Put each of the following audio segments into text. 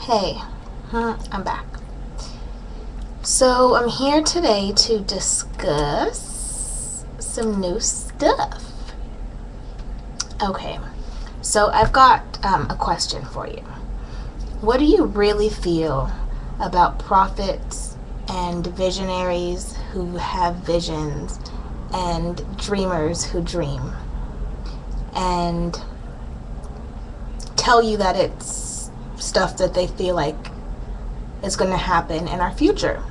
Hey, I'm back. So I'm here today to discuss some new stuff. Okay, so I've got a question for you. What do you really feel about prophets and visionaries who have visions and dreamers who dream and tell you that it's stuff that they feel like is going to happen in our future?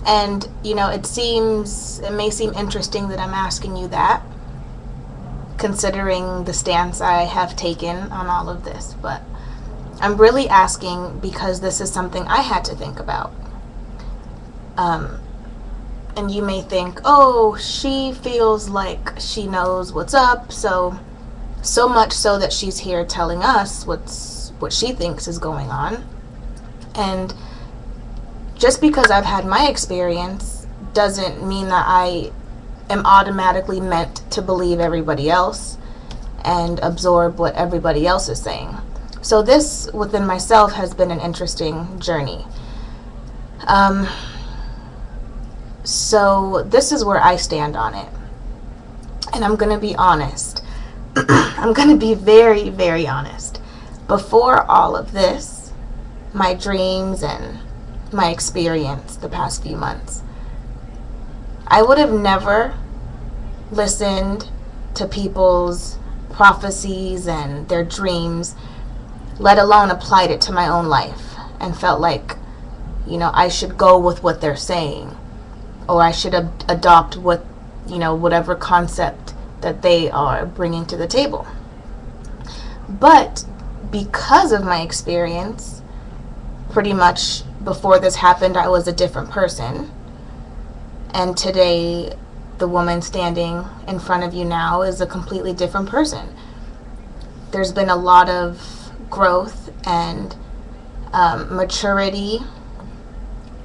And, it may seem interesting that I'm asking you that, considering the stance I have taken on all of this. But I'm really asking because this is something I had to think about. And you may think, oh, she feels like she knows what's up, so much so that she's here telling us what she thinks is going on. And just because I've had my experience doesn't mean that I am automatically meant to believe everybody else and absorb what everybody else is saying. So this within myself has been an interesting journey. So this is where I stand on it. And I'm going to be honest. I'm going to be very, very honest. Before all of this, my dreams and my experience the past few months, I would have never listened to people's prophecies and their dreams, let alone applied it to my own life and felt like, I should go with what they're saying, or I should adopt whatever concept that they are bringing to the table. But because of my experience, pretty much before this happened, I was a different person. And today, the woman standing in front of you now is a completely different person. There's been a lot of growth and maturity,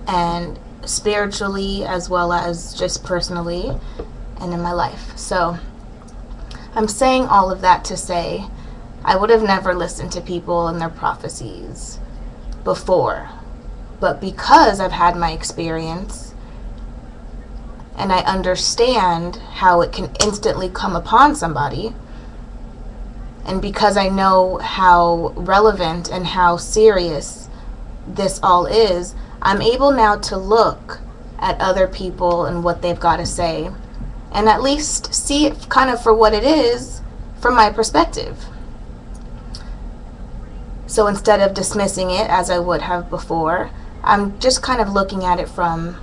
and spiritually as well as just personally and in my life. So I'm saying all of that to say I would have never listened to people and their prophecies before. But because I've had my experience and I understand how it can instantly come upon somebody, and because I know how relevant and how serious this all is, I'm able now to look at other people and what they've got to say and at least see it kind of for what it is from my perspective. So instead of dismissing it as I would have before, I'm just kind of looking at it from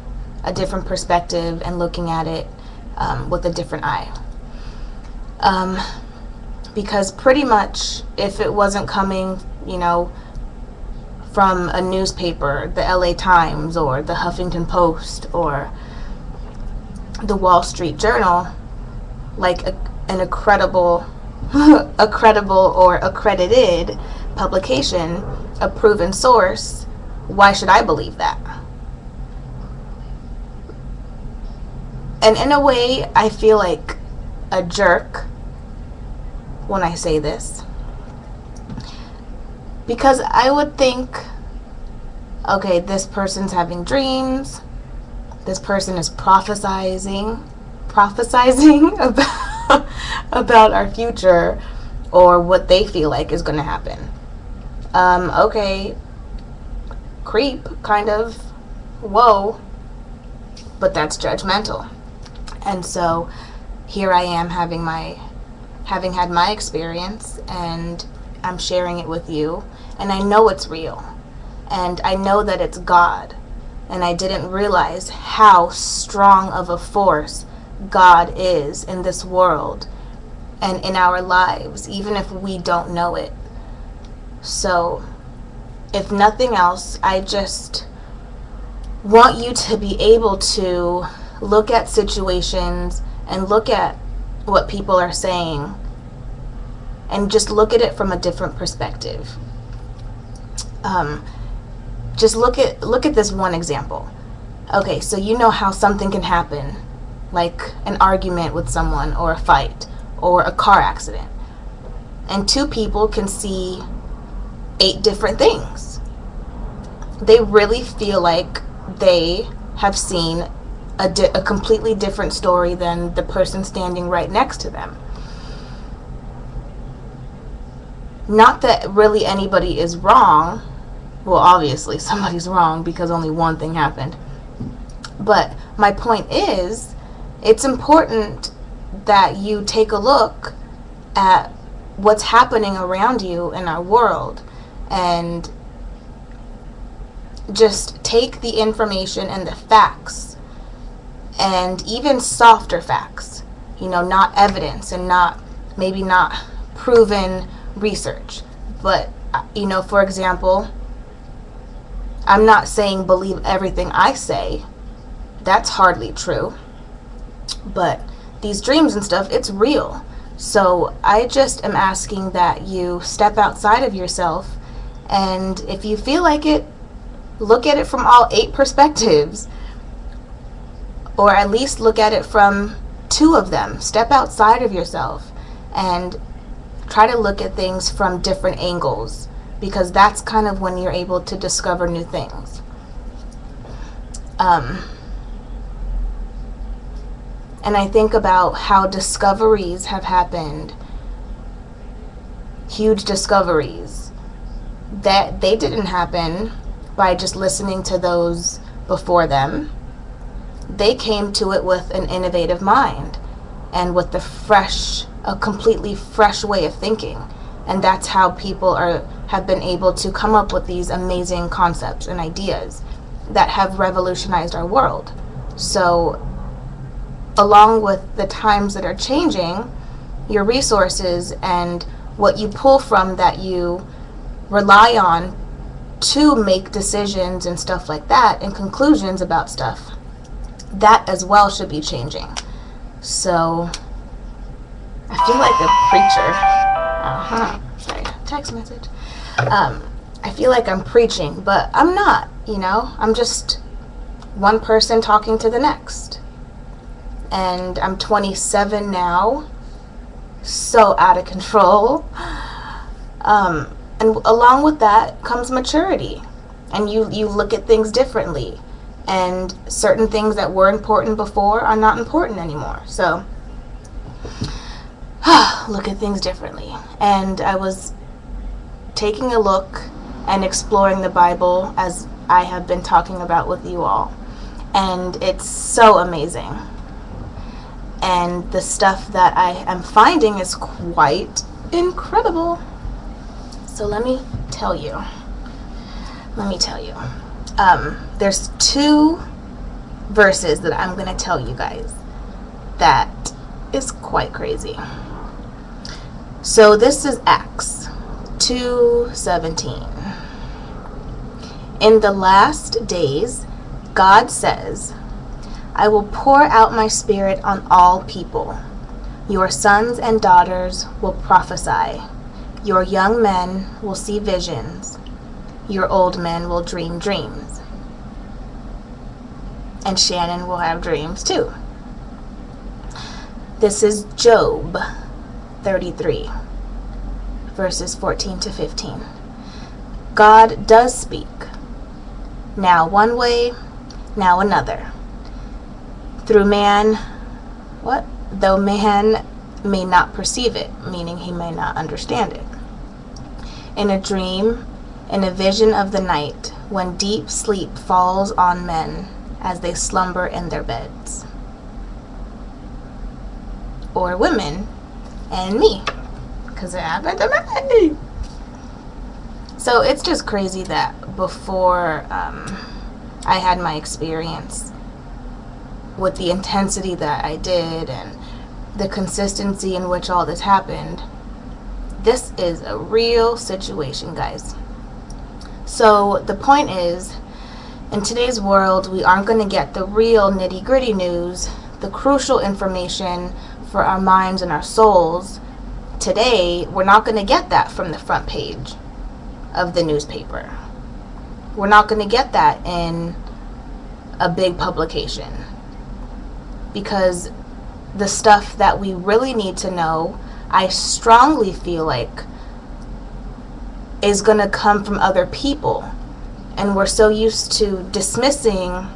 a different perspective and looking at it with a different eye. Because pretty much if it wasn't coming, from a newspaper, the LA Times or the Huffington Post or the Wall Street Journal, like a credible or accredited publication, a proven source, why should I believe that? And in a way, I feel like a jerk when I say this, because I would think, okay, this person's having dreams, this person is prophesizing about our future or what they feel like is going to happen. Okay, creep, kind of, whoa, but that's judgmental. And so here I am having had my experience, and I'm sharing it with you, and I know it's real, and I know that it's God, and I didn't realize how strong of a force God is in this world and in our lives, even if we don't know it. So, if nothing else, I just want you to be able to look at situations and look at what people are saying and just look at it from a different perspective. Just look at this one example. Okay, so you know how something can happen, like an argument with someone or a fight or a car accident. And two people can see 8 different things. they really feel like they have seen a completely different story than the person standing right next to them. Not that really anybody is wrong. Well, obviously somebody's wrong because only one thing happened. But my point is, it's important that you take a look at what's happening around you in our world and just take the information and the facts, and even softer facts, not evidence and maybe not proven research. But, for example, I'm not saying believe everything I say. That's hardly true. But these dreams and stuff, it's real. So I just am asking that you step outside of yourself, and if you feel like it, look at it from all 8 perspectives, or at least look at it from 2 of them. Step outside of yourself and try to look at things from different angles, because that's kind of when you're able to discover new things. And I think about how discoveries have happened, huge discoveries, that they didn't happen by just listening to those before them. They came to it with an innovative mind and with a completely fresh way of thinking. And that's how people have been able to come up with these amazing concepts and ideas that have revolutionized our world. So, along with the times that are changing, your resources and what you pull from that you rely on to make decisions and stuff like that, and conclusions about stuff, that as well should be changing. So I feel like a preacher. Sorry, text message. I feel like I'm preaching, but I'm not, I'm just one person talking to the next. And I'm 27 now, so out of control. And along with that comes maturity. And you look at things differently. And certain things that were important before are not important anymore. So, look at things differently. And I was taking a look and exploring the Bible, as I have been talking about with you all. And it's so amazing. And the stuff that I am finding is quite incredible. So let me tell you. There's 2 verses that I'm going to tell you guys that is quite crazy. So this is Acts 2:17. In the last days, God says, I will pour out my Spirit on all people. Your sons and daughters will prophesy. Your young men will see visions. Your old men will dream dreams. And Shannon will have dreams too. This is Job 33, verses 14 to 15. God does speak. Now one way, now another. Through man, though man may not perceive it, meaning he may not understand it. In a dream, in a vision of the night, when deep sleep falls on men as they slumber in their beds. Or women and me, because it happened to me. So it's just crazy that before I had my experience, with the intensity that I did and the consistency in which all this happened, this is a real situation, guys. So the point is, in today's world, we aren't going to get the real nitty-gritty news, the crucial information for our minds and our souls. Today, we're not going to get that from the front page of the newspaper. We're not going to get that in a big publication. Because the stuff that we really need to know, I strongly feel like, is going to come from other people. And we're so used to dismissing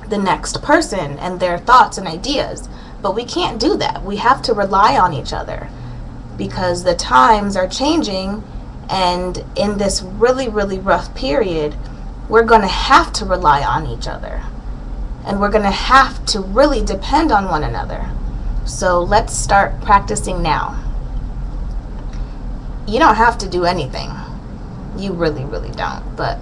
the next person and their thoughts and ideas. But we can't do that. We have to rely on each other because the times are changing, and in this really, really rough period, we're going to have to rely on each other. And we're going to have to really depend on one another. So let's start practicing now. You don't have to do anything. You really, really don't. But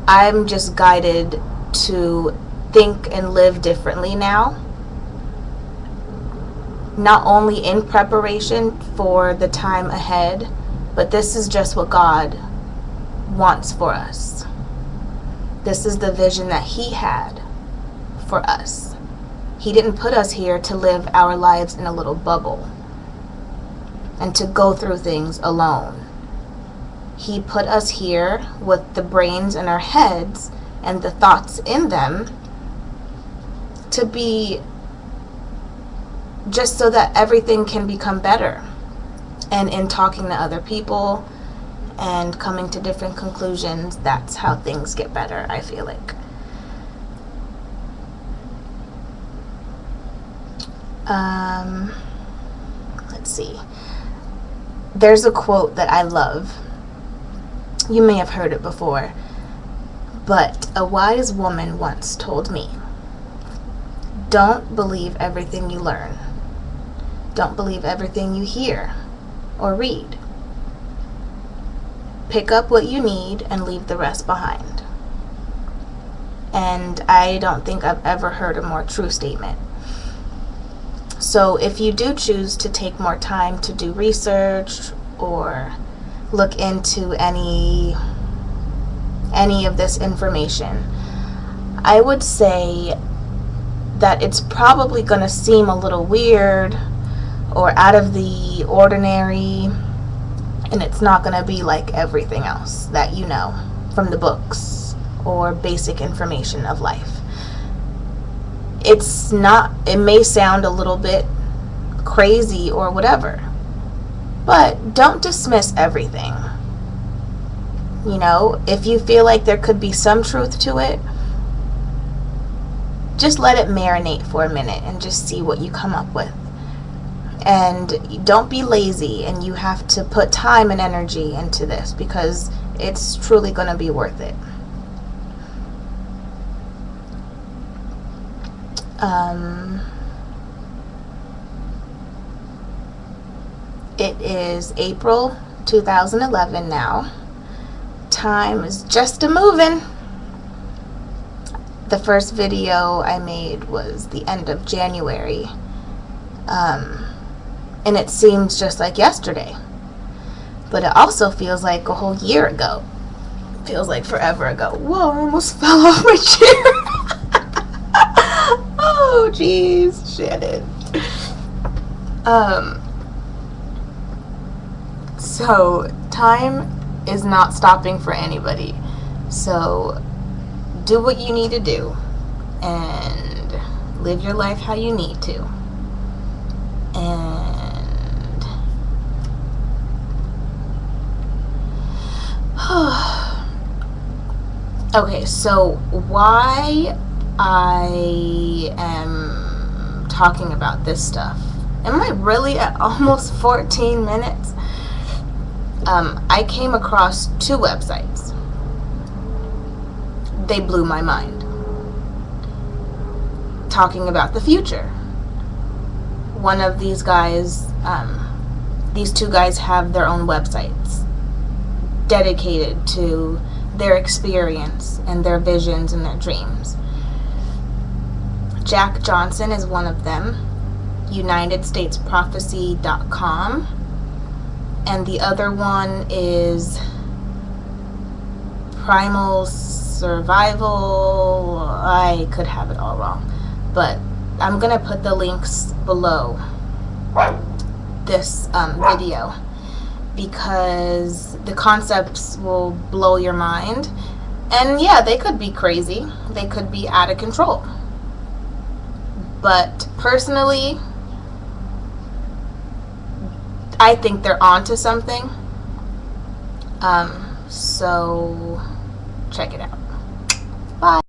I'm just guided to think and live differently now. Not only in preparation for the time ahead, but this is just what God wants for us. This is the vision that He had for us. He didn't put us here to live our lives in a little bubble and to go through things alone. He put us here with the brains in our heads and the thoughts in them to be just so that everything can become better. And in talking to other people and coming to different conclusions, that's how things get better, I feel like. Let's see. There's a quote that I love. You may have heard it before, but a wise woman once told me, don't believe everything you learn. Don't believe everything you hear or read. Pick up what you need and leave the rest behind. And I don't think I've ever heard a more true statement. So if you do choose to take more time to do research or look into any of this information, I would say that it's probably going to seem a little weird or out of the ordinary, and it's not going to be like everything else that you know from the books or basic information of life. It may sound a little bit crazy or whatever, but don't dismiss everything. You know, if you feel like there could be some truth to it, just let it marinate for a minute and just see what you come up with. And don't be lazy, and you have to put time and energy into this because it's truly going to be worth it. It is April 2011 now. Time is just a-moving. The first video I made was the end of January. And it seems just like yesterday. But it also feels like a whole year ago. It feels like forever ago. Whoa, I almost fell off my chair. Oh, jeez, Shannon. So, time is not stopping for anybody. So, do what you need to do and live your life how you need to. And okay, so why I am talking about this stuff. Am I really at almost 14 minutes? I came across 2 websites. They blew my mind. Talking about the future. One of these guys, these 2 guys have their own websites dedicated to their experience and their visions and their dreams. Jack Johnson is one of them, UnitedStatesProphecy.com, and the other one is Primal Survival. I could have it all wrong, but I'm gonna put the links below this video because the concepts will blow your mind. And yeah, they could be crazy, they could be out of control, but personally I think they're onto something. So check it out. Bye.